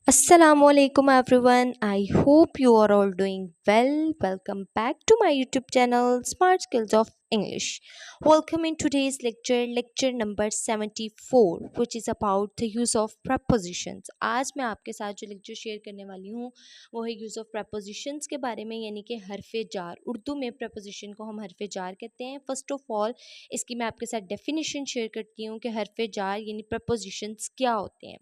Assalamualaikum everyone. I hope you are all doing well. Welcome back to my YouTube channel Smart Skills of English. Welcome in today's lecture number 74 which is about the use of prepositions. आज मैं आपके साथ जो lecture share करने वाली हूँ वो है यूज़ ऑफ prepositions के बारे में यानी कि हरफ जार। उर्दू में preposition को हम हरफ जार कहते हैं। फर्स्ट ऑफ ऑल इसकी मैं आपके साथ डेफिनेशन शेयर करती हूँ कि हरफ जार यानी prepositions क्या होते हैं।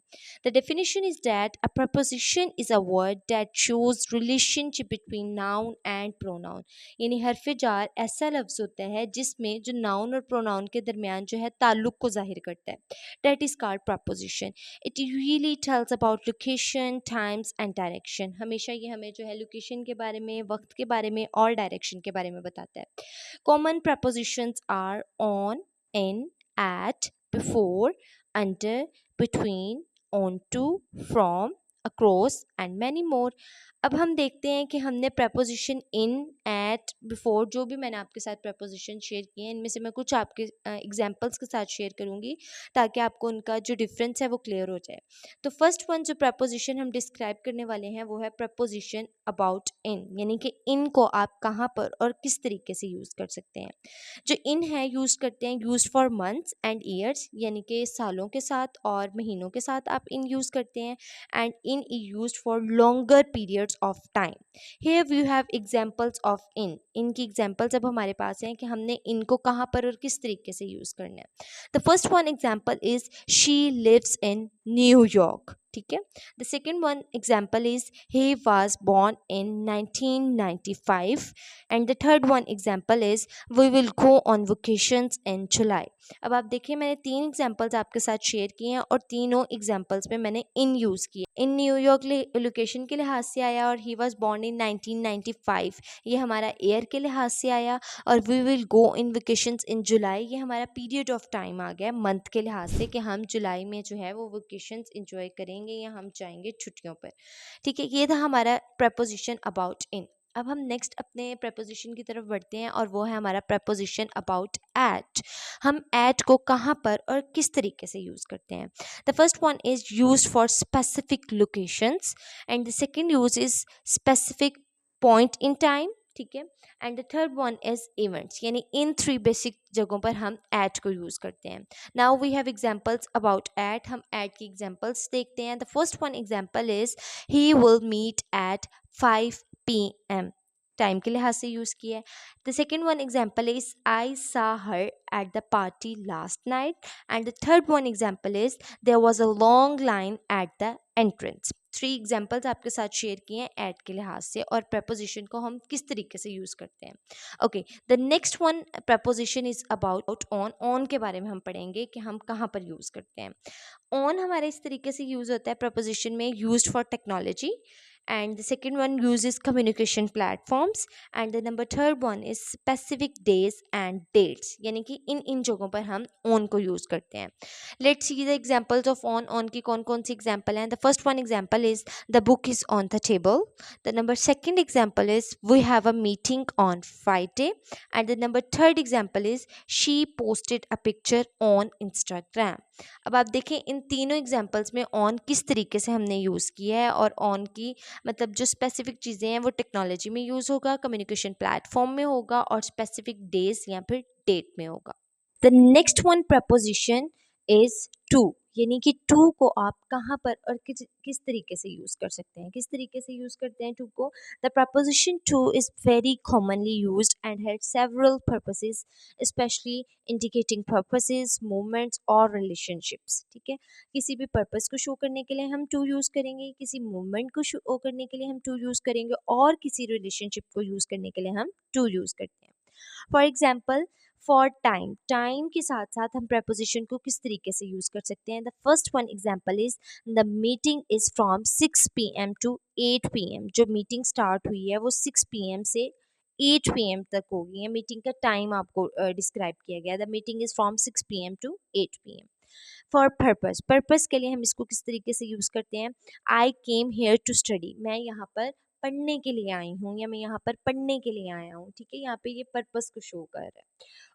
The definition is that a preposition is a word that shows relationship between noun and pronoun. यानी हरफ जार ऐसा लफ्ज़ होता है जिसमें जो नाउन और प्रोनाउन के दरमियान जो है ताल्लुक को जाहिर करता है. That is called preposition. It really tells about location, times and direction. हमेशा ये हमें जो है लोकेशन के बारे में, वक्त के बारे में और डायरेक्शन के बारे में बताता है. Common prepositions are on, in, at, before, under, between, onto, from, across and many more. अब हम देखते हैं कि हमने preposition in, at, before जो भी मैंने आपके साथ preposition शेयर किए हैं इनमें से मैं कुछ आपके एग्जांपल्स के साथ शेयर करूंगी ताकि आपको उनका जो डिफरेंस है वो क्लियर हो जाए. तो फर्स्ट वन जो preposition हम डिस्क्राइब करने वाले हैं वो है preposition about in यानी कि in को आप कहाँ पर और किस तरीके से यूज़ कर सकते हैं. जो इन है यूज़ करते हैं use for months and years यानी कि सालों के साथ और महीनों के साथ आप इन यूज़ करते हैं. And in is use for longer periods of time. Here we have examples of in की एग्जांपल्स अब हमारे पास हैं कि हमने इनको कहाँ पर और किस तरीके से यूज़ करना है. The first one example is she lives in New York. ठीक है. The second one example is he was born in 1995 and the third one example is we will go on vacations in July. अब आप देखिए मैंने तीन examples आपके साथ share किए हैं और तीनों एग्जाम्पल्स में मैंने इन यूज़ किया. इन न्यूयॉर्क लोकेशन के लिहाज से आया और ही वॉज बॉर्न इन 1995 ये हमारा ईयर के लिहाज से आया. और we will go in vacations in July ये हमारा पीरियड ऑफ टाइम आ गया मंथ के लिहाज से कि हम जुलाई में जो है वो वेकेशंस इंजॉय करेंगे या हम जाएंगे छुट्टियों पर. ठीक है. ये था हमारा preposition about in. अब हम नेक्स्ट अपने preposition की तरफ बढ़ते हैं और वो है हमारा preposition about at. हम at को कहाँ पर और किस तरीके से यूज़ करते हैं. The first one is use for specific locations and the second use is specific point in time. ठीक है. And the third one is events यानी इन थ्री बेसिक जगहों पर हम at को यूज़ करते हैं. Now we have examples about at. हम at की एग्जाम्पल्स देखते हैं. The first one example is he will meet at 5 p.m. Time के लिहाज से यूज़ किया है. The second one example is I saw her at the party last night. And the third one example is there was a long line at the entrance. Three examples आपके साथ share किए हैं eight के लिहाज से और preposition को हम किस तरीके से यूज़ करते हैं. Okay. The next one preposition is about on. On के बारे में हम पढ़ेंगे कि हम कहाँ पर यूज़ करते हैं. ऑन हमारे इस तरीके से यूज़ होता है preposition में used for technology. And the second one uses communication platforms and the number third one is specific days and dates यानी कि इन जगहों पर हम on को यूज़ करते हैं. Let's see the examples of on की कौन कौन सी example हैं. The first one example is the book is on the table. The number second example is we have a meeting on Friday. And the number third example is she posted a picture on Instagram. अब आप देखें इन तीनों examples में on किस तरीके से हमने use किया है और ऑन की मतलब जो स्पेसिफिक चीज़ें हैं वो टेक्नोलॉजी में यूज़ होगा, कम्युनिकेशन प्लेटफॉर्म में होगा और स्पेसिफिक डेज या फिर डेट में होगा. The next one preposition is to यानी कि टू को आप कहाँ पर और किस तरीके से यूज़ कर सकते हैं. किस तरीके से यूज़ करते हैं टू को. The preposition two is very commonly used and had several purposes specially indicating purposes movements और रिलेशनशिप्स. ठीक है. किसी भी पर्पस को शो करने के लिए हम टू यूज़ करेंगे, किसी मूवमेंट को शो करने के लिए हम टू यूज़ करेंगे और किसी रिलेशनशिप को यूज़ करने के लिए हम टू यूज़ करते हैं. For example for time. Time के साथ साथ हम preposition को किस तरीके से यूज़ कर सकते हैं. The first one example is the meeting is from 6 p.m. To 8 p.m. जो मीटिंग स्टार्ट हुई है वो 6 p.m. से 8 p.m. तक होगी. है मीटिंग का टाइम आपको डिस्क्राइब किया गया. The meeting is from 6 p.m. To 8 p.m. For purpose. Purpose के लिए हम इसको किस तरीके से यूज़ करते हैं. आई केम हेयर टू स्टडी. मैं यहाँ पर पढ़ने के लिए आई हूँ या मैं यहाँ पर पढ़ने के लिए आया हूँ. ठीक है. यहाँ पे ये पर्पस को शो कर रहा है.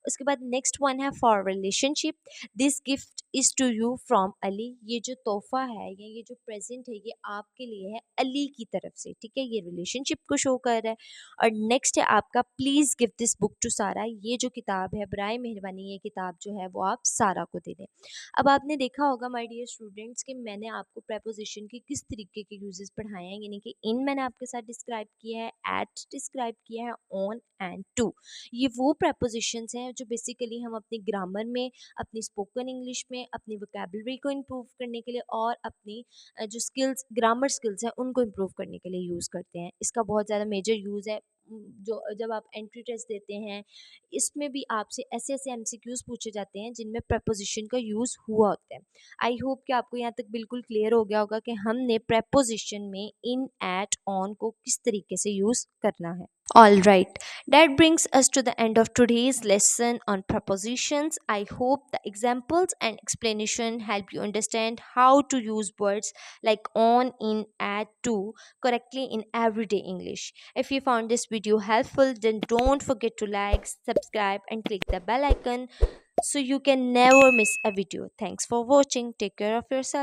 उसके बाद नेक्स्ट वन है for relationship, this gift is to you from Ali, ये जो तोहफा है या ये जो प्रेजेंट है ये आपके लिए है अली की तरफ से, ठीक है, ये रिलेशनशिप को शो कर रहा है। और नेक्स्ट है आपका please give this book to Sara, ये जो किताब है बराए मेहरबानी ये किताब जो है वो आप सारा को दे दें। अब आपने देखा होगा माय डियर स्टूडेंट्स कि मैंने आपको प्रेपोजिशन के किस तरीके के यूजेस पढ़ाए हैं, यानी कि इन मैंने आपके साथ डिस्क्राइब किया है, एट डिस्क्राइब किया है, ऑन एंड टू। ये वो प्रेपोजिशंस हैं जो बेसिकली हम अपनी ग्रामर में, अपनी स्पोकन इंग्लिश में, अपनी वोकेबलरी को इम्प्रूव करने के लिए और अपनी जो स्किल्स ग्रामर स्किल्स हैं उनको इम्प्रूव करने के लिए यूज़ करते हैं। इसका बहुत ज़्यादा मेजर यूज़ है जो जब आप एंट्री टेस्ट देते हैं, इसमें भी आपसे ऐसे ऐसे एमसीक्यूज पूछे जाते हैं जिनमें प्रपोजिशन का यूज़ हुआ होता है। आई होप कि आपको यहाँ तक बिल्कुल क्लियर हो गया होगा कि हमने प्रपोजिशन में इन, एट, ऑन को किस तरीके से यूज़ करना है। All right, that brings us to the end of today's lesson on prepositions. I hope the examples and explanation help you understand how to use words like on, in, at, to correctly in everyday English. If you found this video helpful, then don't forget to like, subscribe, and click the bell icon so you can never miss a video. Thanks for watching. Take care of yourself.